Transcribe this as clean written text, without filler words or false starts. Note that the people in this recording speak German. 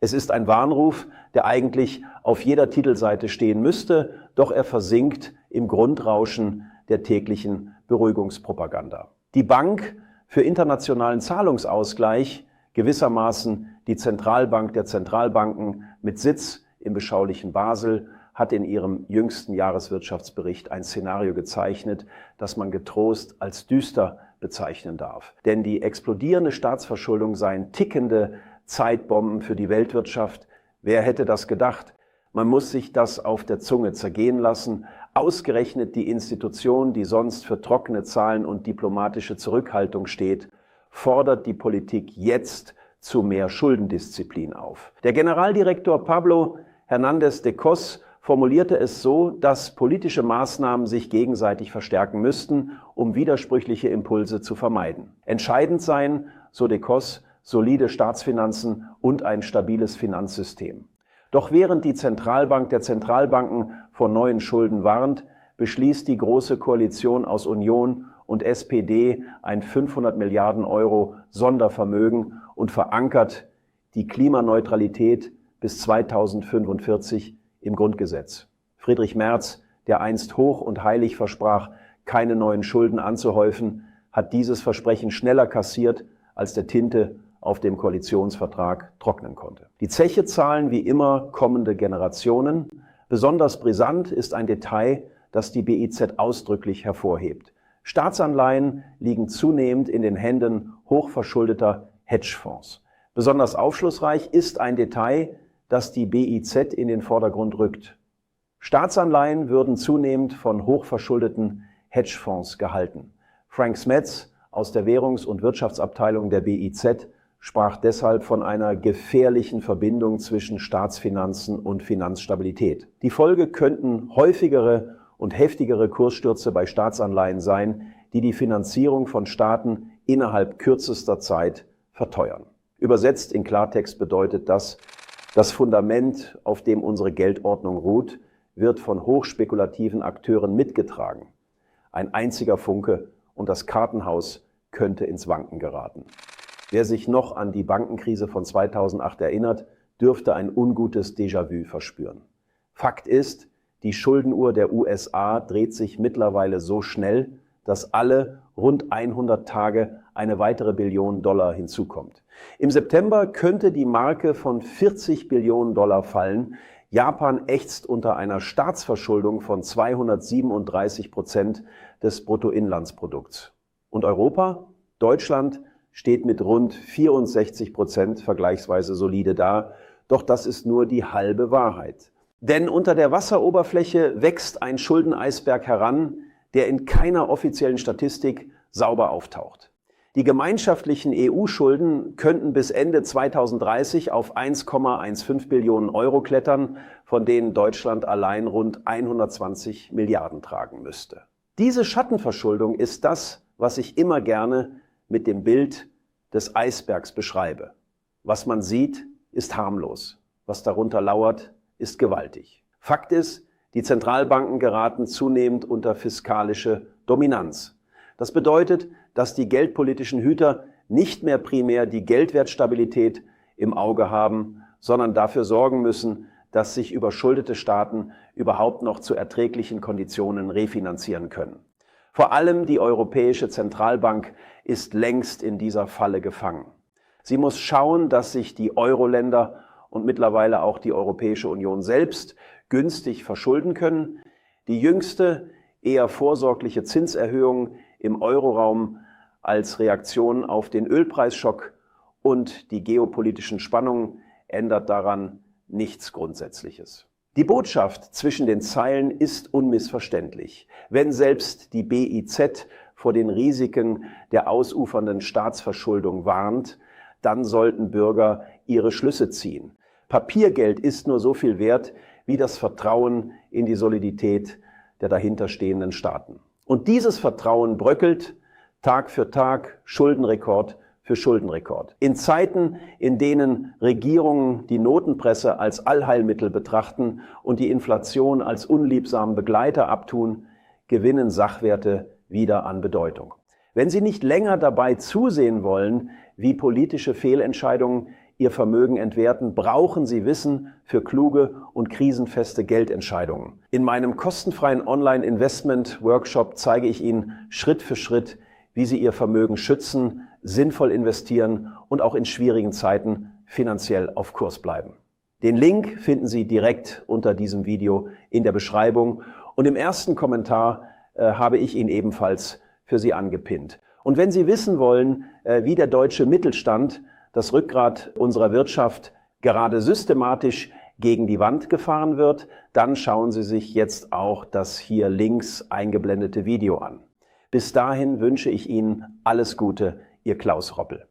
Es ist ein Warnruf, der eigentlich auf jeder Titelseite stehen müsste, doch er versinkt im Grundrauschen der täglichen Beruhigungspropaganda. Die Bank für internationalen Zahlungsausgleich, gewissermaßen die Zentralbank der Zentralbanken mit Sitz im beschaulichen Basel, hat in ihrem jüngsten Jahreswirtschaftsbericht ein Szenario gezeichnet, das man getrost als düster bezeichnen darf. Denn die explodierende Staatsverschuldung seien tickende Zeitbomben für die Weltwirtschaft. Wer hätte das gedacht? Man muss sich das auf der Zunge zergehen lassen. Ausgerechnet die Institution, die sonst für trockene Zahlen und diplomatische Zurückhaltung steht, fordert die Politik jetzt zu mehr Schuldendisziplin auf. Der Generaldirektor Pablo Hernández de Cos formulierte es so, dass politische Maßnahmen sich gegenseitig verstärken müssten, um widersprüchliche Impulse zu vermeiden. Entscheidend seien, so de Cos, solide Staatsfinanzen und ein stabiles Finanzsystem. Doch während die Zentralbank der Zentralbanken vor neuen Schulden warnt, beschließt die Große Koalition aus Union und SPD ein 500 Milliarden Euro Sondervermögen und verankert die Klimaneutralität bis 2045 im Grundgesetz. Friedrich Merz, der einst hoch und heilig versprach, keine neuen Schulden anzuhäufen, hat dieses Versprechen schneller kassiert, als der Tinte auf dem Koalitionsvertrag trocknen konnte. Die Zeche zahlen wie immer kommende Generationen. Besonders brisant ist ein Detail, das die BIZ ausdrücklich hervorhebt. Staatsanleihen liegen zunehmend in den Händen hochverschuldeter Hedgefonds. Besonders aufschlussreich ist ein Detail, das die BIZ in den Vordergrund rückt. Staatsanleihen würden zunehmend von hochverschuldeten Hedgefonds gehalten. Frank Smets aus der Währungs- und Wirtschaftsabteilung der BIZ sprach deshalb von einer gefährlichen Verbindung zwischen Staatsfinanzen und Finanzstabilität. Die Folge könnten häufigere und heftigere Kursstürze bei Staatsanleihen sein, die die Finanzierung von Staaten innerhalb kürzester Zeit verteuern. Übersetzt in Klartext bedeutet das, das Fundament, auf dem unsere Geldordnung ruht, wird von hochspekulativen Akteuren mitgetragen. Ein einziger Funke und das Kartenhaus könnte ins Wanken geraten. Wer sich noch an die Bankenkrise von 2008 erinnert, dürfte ein ungutes Déjà-vu verspüren. Fakt ist, die Schuldenuhr der USA dreht sich mittlerweile so schnell, dass alle rund 100 Tage eine weitere Billion Dollar hinzukommt. Im September könnte die Marke von 40 Billionen Dollar fallen. Japan ächzt unter einer Staatsverschuldung von 237% des Bruttoinlandsprodukts. Und Europa, Deutschland, steht mit rund 64% vergleichsweise solide da. Doch das ist nur die halbe Wahrheit. Denn unter der Wasseroberfläche wächst ein Schuldeneisberg heran, der in keiner offiziellen Statistik sauber auftaucht. Die gemeinschaftlichen EU-Schulden könnten bis Ende 2030 auf 1,15 Billionen Euro klettern, von denen Deutschland allein rund 120 Milliarden tragen müsste. Diese Schattenverschuldung ist das, was ich immer gerne mit dem Bild des Eisbergs beschreibe. Was man sieht, ist harmlos. Was darunter lauert, ist gewaltig. Fakt ist, die Zentralbanken geraten zunehmend unter fiskalische Dominanz. Das bedeutet, dass die geldpolitischen Hüter nicht mehr primär die Geldwertstabilität im Auge haben, sondern dafür sorgen müssen, dass sich überschuldete Staaten überhaupt noch zu erträglichen Konditionen refinanzieren können. Vor allem die Europäische Zentralbank ist längst in dieser Falle gefangen. Sie muss schauen, dass sich die Euro-Länder und mittlerweile auch die Europäische Union selbst günstig verschulden können. Die jüngste, eher vorsorgliche Zinserhöhung im Euroraum als Reaktion auf den Ölpreisschock und die geopolitischen Spannungen ändert daran nichts Grundsätzliches. Die Botschaft zwischen den Zeilen ist unmissverständlich. Wenn selbst die BIZ vor den Risiken der ausufernden Staatsverschuldung warnt, dann sollten Bürger ihre Schlüsse ziehen. Papiergeld ist nur so viel wert wie das Vertrauen in die Solidität der dahinterstehenden Staaten. Und dieses Vertrauen bröckelt Tag für Tag, Schuldenrekord für Schuldenrekord. In Zeiten, in denen Regierungen die Notenpresse als Allheilmittel betrachten und die Inflation als unliebsamen Begleiter abtun, gewinnen Sachwerte wieder an Bedeutung. Wenn Sie nicht länger dabei zusehen wollen, wie politische Fehlentscheidungen Ihr Vermögen entwerten, brauchen Sie Wissen für kluge und krisenfeste Geldentscheidungen. In meinem kostenfreien Online-Investment-Workshop zeige ich Ihnen Schritt für Schritt, wie Sie Ihr Vermögen schützen, sinnvoll investieren und auch in schwierigen Zeiten finanziell auf Kurs bleiben. Den Link finden Sie direkt unter diesem Video in der Beschreibung und im ersten Kommentar habe ich ihn ebenfalls für Sie angepinnt. Und wenn Sie wissen wollen, wie der deutsche Mittelstand, das Rückgrat unserer Wirtschaft, gerade systematisch gegen die Wand gefahren wird, dann schauen Sie sich jetzt auch das hier links eingeblendete Video an. Bis dahin wünsche ich Ihnen alles Gute, Ihr Klaus Roppel.